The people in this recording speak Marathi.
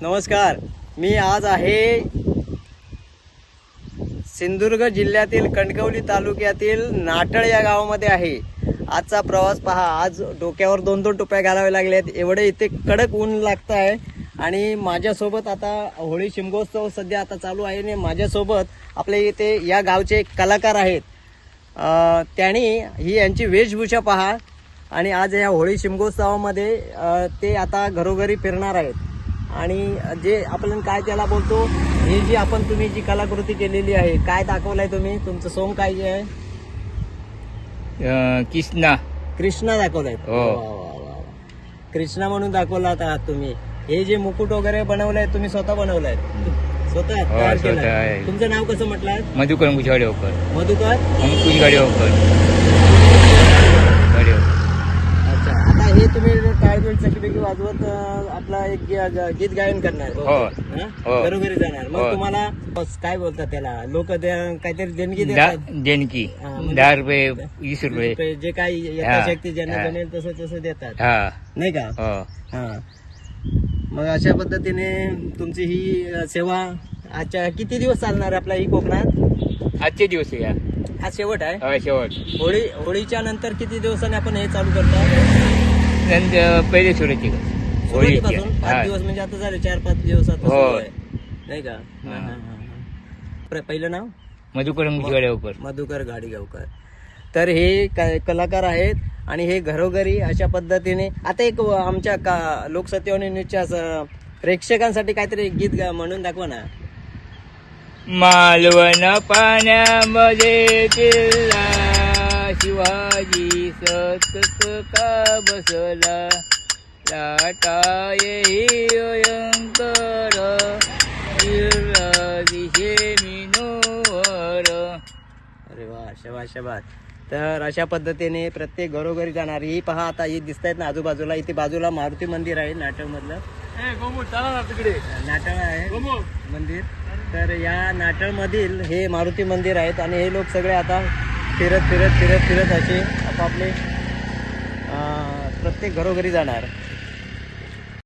नमस्कार, मी आज आहे सिंधुदुर्ग जिल्ह्यातील कणकवली तालुक्यातील नाटळ या गावामध्ये आहे. आजचा प्रवास पहा. आज डोक्यावर दोन टोप्या घालावे लागल्यात, एवढे इथे कडक ऊन लागत आहे. आणि माझ्यासोबत आता होळी शिमगोत्सव सध्या आता चालू आहे आणि माझ्यासोबत आपले इथे या गावचे कलाकार आहेत. त्यांनी ही यांची वेशभूषा पहा. आणि आज या होळी शिमगोत्सवामध्ये ते आता घरोघरी फिरणार आहेत. आणि जे आपण काय त्याला बोलतो, ही जी आपण तुम्ही जी कलाकृती केलेली आहे, काय दाखवलाय तुम्ही? तुमचं सोंग काय जे आहे? कृष्णा दाखवलाय. कृष्णा म्हणून दाखवला आहात तुम्ही. हे जे मुकुट वगैरे बनवलंय तुम्ही स्वतः बनवलाय? स्वतः तयार केलंय. तुमचं नाव कसं म्हटलं? मधुकर मुजगाडेवकर. मधुकर मुजगाडेवकर. अच्छा, आता हे तुम्ही टाळबिळ चकीबिकी वाजवत आपला एक गीत गायन करणार, घरोघरी जाणार. मग तुम्हाला काय बोलतात त्याला लोक? काहीतरी देणगी देतात. देणगी 10 रुपये 20 रुपये जे काही यथाशक्ती ज्यांना बनेल तसं तसं देतात, नाही का? हा. मग अशा पद्धतीने तुमची ही सेवा आजच्या किती दिवस चालणार आपला ही कोकणात? आजचे दिवस या. हा शेवट आहे. शेवट. होळीच्या नंतर किती दिवसांनी आपण हे चालू करतो? पहिले सुरुवाती सुरुवातीपासून 5 दिवस, म्हणजे आता झाले 4-5 दिवसात, नाही का? पहिलं नाव मधुकर मुजगाडेवकर. मधुकर गाडीगावकर. तर हे कलाकार आहेत आणि हे घरोघरी अशा पद्धतीने. आता एक आमच्या लोकसत्तेवाणी न्यूजच्या प्रेक्षकांसाठी काहीतरी गीत म्हणून दाखवा ना. मालवण पाण्यामध्ये तिल्ला शिवाजी सतत का बसला, लाटाये भयंकर दिशे मिनोवर. अरे वा, शाबास शाबास. तर अशा पद्धतीने प्रत्येक घरोघरी जाणार. ही पहा, आता ही दिसत आहेत ना आजूबाजूला. इथे बाजूला मारुती मंदिर आहे नाटळ मधलं. नाटळ आहे मंदिर. तर या नाटळ मधील हे मारुती मंदिर आहेत. आणि हे लोक सगळे आता फिरत फिरत फिरत फिरत असे आपापले प्रत्येक घरोघरी जाणार.